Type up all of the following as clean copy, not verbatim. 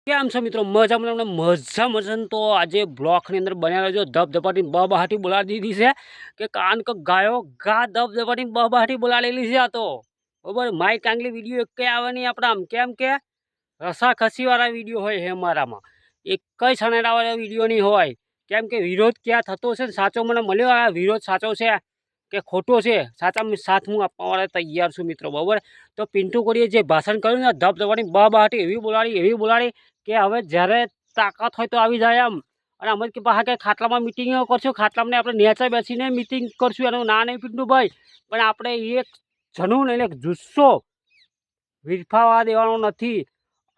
કેમ છો મિત્રો? મજામાં તમને મજા તો આજે બ્લોકની અંદર બન્યા રહેજો. ધબધબાટી બહાટી બોલાવી દીધી છે કે કાન ક ગાયો ગા ધબધબાટી બહાટી બોલાવેલી છે. આ તો બરાબર માઇક આંગલી વિડીયો એક આવે નહીં આપણા આમ, કેમ કે રસા ખસીવાળા વિડીયો હોય છે મારામાં, એક કઈ સનેડાવાળા વિડીયો નહીં હોય. કેમ કે વિરોધ ક્યાં થતો છે ને સાચો મને મળ્યો. આ વિરોધ સાચો છે કે ખોટો છે, સાચામાં સાથ હું આપવા તૈયાર છું મિત્રો. બરાબર તો પિન્ટુ કોડીએ જે ભાષણ કર્યું ને ધબધબાટી બહાટી એવી બોલાડી કે હવે જ્યારે તાકાત હોય તો આવી જાય એમ. અને અમે કે પાછા કે ખાટલામાં મિટિંગ કરશું, ખાટલામાં આપણે નેચા બેસીને મિટિંગ કરશું. એનું ના નહીં પિન્ટુભાઈ, પણ આપણે એક જનૂન એટલે જુસ્સો વિરફાવા દેવાનો નથી.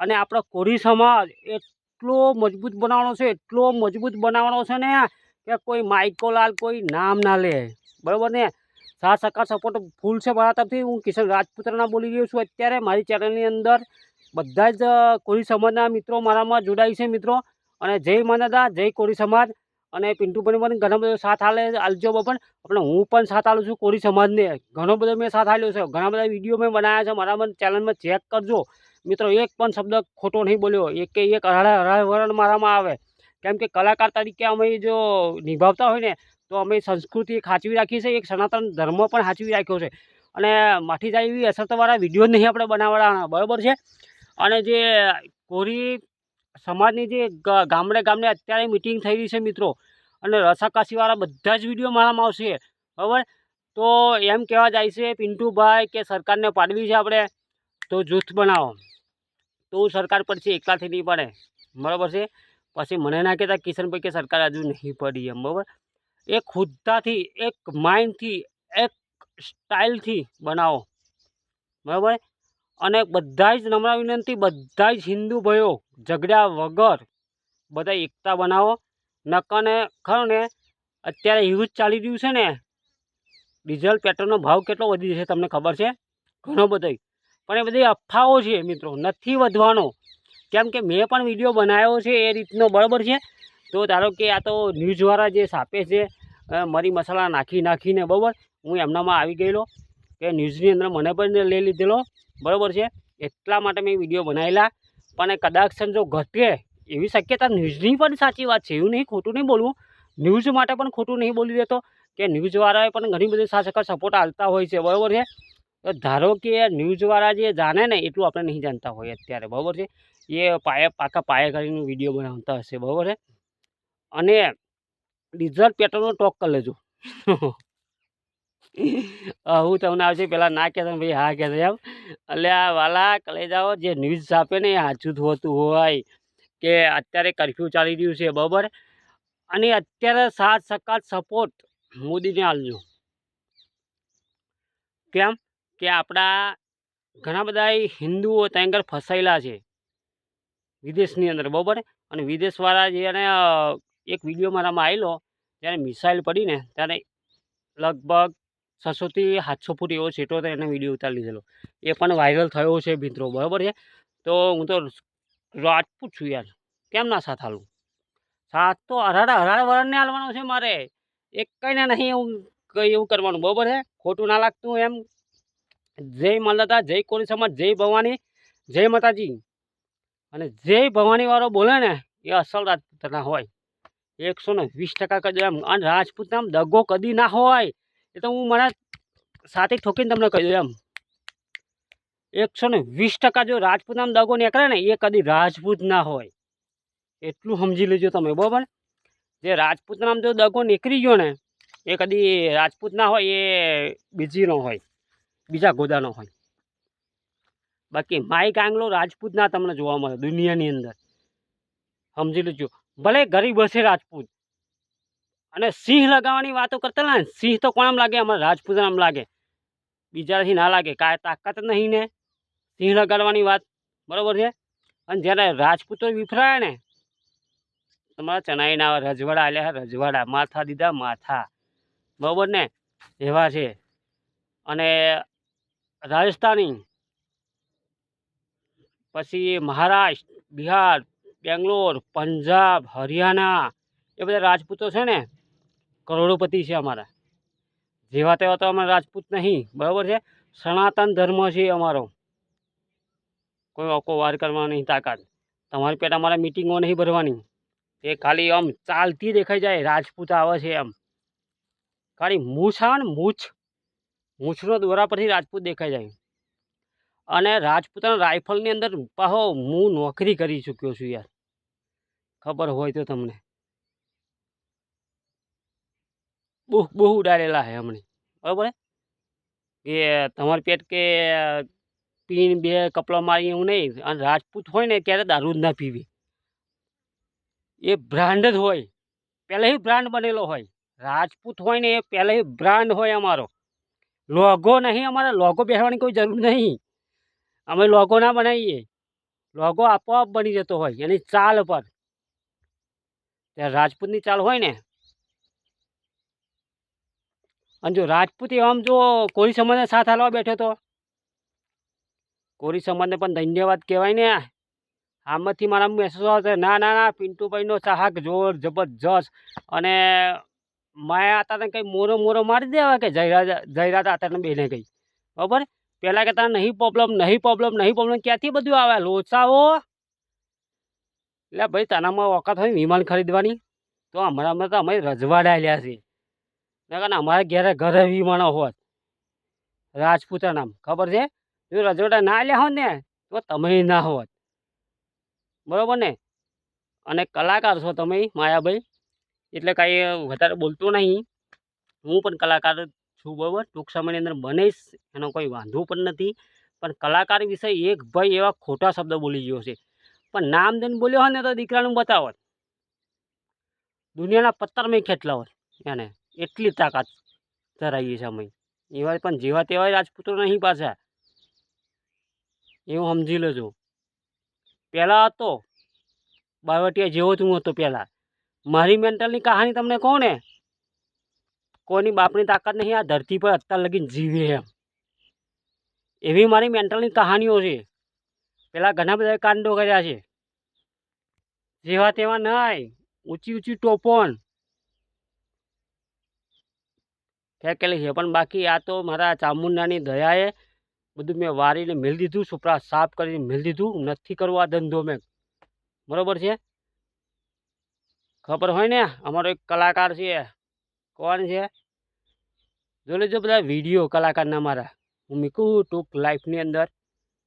અને આપણો કોળી સમાજ એટલો મજબૂત બનાવવાનો છે, એટલો મજબૂત બનાવવાનો છે ને કે કોઈ માઇકોલાલ કોઈ નામ ના લે. બરાબર ને? સાથ સહકાર સપોર્ટ ફૂલ છે મારા તરફથી. હું કિશન રાજપૂતના બોલી રહ્યો છું અત્યારે મારી ચેનલની અંદર. બધા જ કોળી સમાજના મિત્રો મારામાં જોડાય છે મિત્રો. અને જય માનદા, જય કોળી સમાજ. અને પિન્ટુભાઈ પણ ઘણો બધો સાથ આલજો બપન. આપણે હું પણ સાથ આલું છું કોળી સમાજને. ઘણો બધો મેં સાથ આલ્યો છે, ઘણા બધા વિડીયો મેં બનાવ્યા છે મારામાં ચેનલમાં, ચેક કરજો મિત્રો. એક પણ શબ્દ ખોટો નહીં બોલ્યો, એક અઢારે વરણ મારામાં આવે. કેમ કે કલાકાર તરીકે અમે જો નિભાવતા હોય ને તો અમે સંસ્કૃતિ સાચવી રાખી છે, એક સનાતન ધર્મ પણ સાચવી રાખ્યો છે. અને માઠી જાય એવી અસરવાળા વિડીયો નહીં આપણે બનાવવાના, બરાબર છે. અને જે કોળી સમાજની જે ગામડે અત્યારે મિટિંગ થઈ રહી છે મિત્રો, અને રસાકાશીવાળા બધા જ વિડીયો મારામાં આવશે, બરાબર. તો એમ કહેવા જાય છે પિન્ટુભાઈ કે સરકારને પાડવી છે આપણે, તો જૂથ બનાવો તો સરકાર પડશે, એકલાથી નહીં પડે, બરાબર છે. પછી મને ના કહેતા કિશનભાઈ કે સરકાર હજુ નહીં પડી એમ, બરાબર. એક ખુદતાથી, એક માઇન્ડથી, એક સ્ટાઇલથી બનાવો, બરાબર. અને બધા જ નમ્ર વિનંતી, બધા જ હિન્દુ ભાઈઓ ઝઘડ્યા વગર બધા એકતા બનાવો. નકને ખરું ને અત્યારે યુદ્ધ ચાલી રહ્યું છે ને, ડીઝલ પેટ્રોલનો ભાવ કેટલો વધી જશે તમને ખબર છે? ઘણો બધો. પણ એ બધી અફવાઓ છે મિત્રો, નથી વધવાનો. કેમ કે મેં પણ વિડીયો બનાવ્યો છે એ રીતનો, બરાબર છે. તો ધારો કે આ તો ન્યૂઝવાળા જે છાપે છે મરી મસાલા નાખીને, બરાબર, હું એમનામાં આવી ગયેલો કે ન્યૂઝની અંદર મને પણ લઈ લીધેલો, બરાબર છે. એટલા માટે મેં વિડીયો બનાવેલા. પણ કદાચ જો ઘટે એવી શક્યતા ન્યૂઝની પણ સાચી વાત છે, એવું નહીં, ખોટું નહીં બોલવું. ન્યૂઝ માટે પણ ખોટું નહીં બોલી દેતો કે ન્યૂઝવાળાએ પણ ઘણી બધી સાચી સપોર્ટ આપતા હોય છે, બરાબર છે. તો ધારો કે ન્યૂઝવાળા જે જાણે ને એટલું આપણે નહીં જાણતા હોય અત્યારે, બરાબર છે. એ પાકા પાયે કરીને વિડીયો બનાવતા હશે, બરાબર છે. અને ડીઝલ પેટ્રોલનો ટોક કરી લેજો. હું તમને આવશે પેલા ના કહેતો ભાઈ હા કહેતો એમ. એટલે આ વાલા કલેજાઓ જે ન્યૂઝ આપે ને એ સાચું થતું હોય કે અત્યારે કરફ્યુ ચાલી રહ્યું છે, બરાબર. અને અત્યારે સાથ સહકાર સપોર્ટ મોદીને આલજો. કેમ કે આપણા ઘણા બધા હિન્દુઓ ત્યાં આગળ ફસાયેલા છે વિદેશની અંદર, બરાબર. અને વિદેશવાળા જેને એક વિડીયો મારામાં આવેલો, જ્યારે મિસાઇલ પડી ને ત્યારે લગભગ 600થી 700 ફૂટ એવો છેટો હતો, એને વિડીયો ઉતારી લીધેલો. એ પણ વાયરલ થયો છે મિત્રો, બરાબર છે. તો હું તો રાજપૂત છું યાર, કેમ ના સાથ આલું? સાથ તો અઢારે વરણને આલવાનો છે મારે, એક કઈને નહીં એવું કંઈ એવું કરવાનું, બરાબર છે. ખોટું ના લાગતું એમ. જય માલદાતા, જય કોળી સમાજ, જય ભવાની, જય માતાજી. અને જય ભવાનીવાળો બોલે ને એ અસલ રાજપૂતના હોય, 120% કહી દઉં એમ. અને રાજપૂત નામ દગો કદી ના હોય, એ તો હું મારા સાથે ઠોકીને તમને કહી દઉં એમ. 120% જો રાજપૂત નામ દગો નીકળે ને એ કદી રાજપૂત ના હોય, એટલું સમજી લેજો તમે, બરાબર. જે રાજપૂત નામ જો દગો નીકળી ગયો ને એ કદી રાજપૂત ના હોય, એ બીજીનો હોય, બીજા ગોદાનો હોય. બાકી માઇક આંગલો રાજપૂત ના તમને જોવા મળે દુનિયાની અંદર, સમજી લેજો. ભલે ગરીબ હશે રાજપૂત, અને સિંહ લગાવવાની વાતો કરતા ને, સિંહ તો કોણ લાગે? અમારે રાજપૂત નામ લાગે, બીજાથી ના લાગે. કાંઈ તાકાત જ નહીં ને સિંહ લગાડવાની વાત, બરાબર છે. અને જ્યારે રાજપૂતો વિફરાયા ને, તમારા ચણાઈના રજવાડા આલ્યા, રજવાડા માથા દીધા, માથા, બરાબર ને, એવા છે. અને રાજસ્થાની, પછી મહારાષ્ટ્ર, બિહાર, બેંગ્લોર, પંજાબ, હરિયાણા, એ બધા રાજપૂતો છે ને કરોડોપતિ છે અમારા. જેવા તેવા તો અમારા રાજપૂત નહીં, બરાબર છે. સનાતન ધર્મ છે અમારો, કોઈ ઓકો વાર કરવા નહીં તાકાત. તમારી પેટ અમારે મિટિંગો નહીં ભરવાની, એ ખાલી આમ ચાલતી દેખાઈ જાય રાજપૂત આવે છે એમ, ખાલી મૂછ આવે ને મૂછનો દોરા પરથી રાજપૂત દેખાઈ જાય. અને રાજપૂતાના રાઇફલની અંદર પાહો હું નોકરી કરી ચૂક્યો છું યાર, ખબર હોય તો તમને. બહુ ઉડાડેલા છે હમણાં, બરાબર કે તમારી પેટ કે પીન બે કપડા મારી એવું નહીં. અને રાજપૂત હોય ને ત્યારે દારૂ જ ના પીવી, એ બ્રાન્ડ જ હોય, પહેલાંથી બ્રાન્ડ બનેલો હોય. રાજપૂત હોય ને એ પહેલાંથી બ્રાન્ડ હોય અમારો. લોગો નહીં, અમારે લોગો બેસવાની કોઈ જરૂર નહીં, અમે લોગો ના બનાવીએ, લોગો આપોઆપ બની જતો હોય એની ચાલ પર. ત્યારે રાજપૂતની ચાલ હોય ને, અને જો રાજપૂત આમ જો કોળી સમાજને સાથ હાલવા બેઠો તો કોળી સમાજને પણ ધન્યવાદ કહેવાય ને. આમાંથી મારા મેસેજ આવશે, ના પિન્ટુભાઈનો ચાહક જોર જબરજસ્ત. અને માયા આતાને કંઈ મોરો મારી દેવા કે જયરાજ આતાને બેને કંઈ, બરાબર. પહેલાં કે તારે નહીં પ્રોબ્લેમ ક્યાંથી બધું આવે લોચાઓ. એટલે ભાઈ તાનામાં વખત હોય વિમાન ખરીદવાની તો હમણાં તો અમે રજવાડા લ્યા છે, કારણ અમારે ઘરે વિમાનો હોત રાજપૂતાનામ, ખબર છે. જો રજવાડા ના લ્યા હોત ને તો તમે ના હોત, બરાબર ને. અને કલાકાર છો તમે માયાભાઈ, એટલે કાંઈ વધારે બોલતો નહીં. હું પણ કલાકાર છું, બરાબર. ટૂંક સમયની અંદર બનીશ, એનો કોઈ વાંધો પણ નથી. પણ કલાકાર વિશે એક ભાઈ એવા ખોટા શબ્દ બોલી ગયો છે, પણ નામ દઈને બોલ્યો હોય ને તો દીકરાનું બતાવત, દુનિયાના પત્તરમાં ખેંચલા હોય એને, એટલી તાકાત ધરાવીએ છે અમે. એવા પણ જેવા તેવા રાજપૂતો નહીં પાછા, એવું સમજી લેજો. પહેલાં હતો બાવટિયા જેવો જ હું હતો પહેલાં. મારી મેન્ટલની કહાની તમને કહું ને, કોઈની બાપની તાકાત નહીં આ ધરતી પર અત્યાર લગીને જીવે એમ, એવી મારી મેન્ટલની કહાનીઓ છે. પહેલાં ઘણા બધા કાંડો કર્યા છે, જેવા તેવા નહીં, ઊંચી ટોપોન ફેંકેલી છે. પણ બાકી આ તો મારા ચામુંડાની દયાએ બધું મેં વારીને મેળ દીધું, સુપરા સાફ કરીને મેળ દીધું. નથી કરવો આ ધંધો મેં, બરાબર છે. ખબર હોય ને અમારો એક કલાકાર છે, કોણ છે જોઈ લેજો બધા વિડીયો કલાકારના મારા, હું મૂકું ટૂંક લાઈફની અંદર,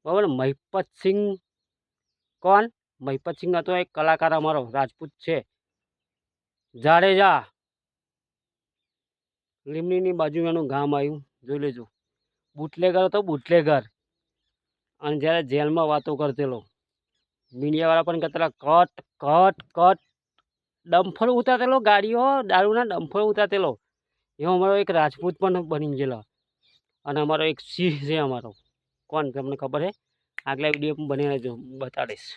બરાબર. મહિપતસિંહ, કોણ મહિપતસિંહ હતો એક કલાકાર અમારો, રાજપૂત છે, જાડેજા, લીમડીની બાજુ એનું ગામ આવ્યું, જોઈ લેજો. બુટલેગર હતો બુટલેગર, અને જ્યારે જેલમાં વાતો કરતેલો, મીડિયાવાળા પણ કહેતા કટ ડમ્ફર ઉતારેલો, ગાડીઓ દારૂના ડમ્ફર ઉતારેલો, એવો અમારો એક રાજપૂત પણ બની ગયેલો. અને અમારો એક સિંહ છે અમારો, કોણ તમને ખબર છે, આગલા વિડીયો પણ બની રહેજો, બતાડીશ.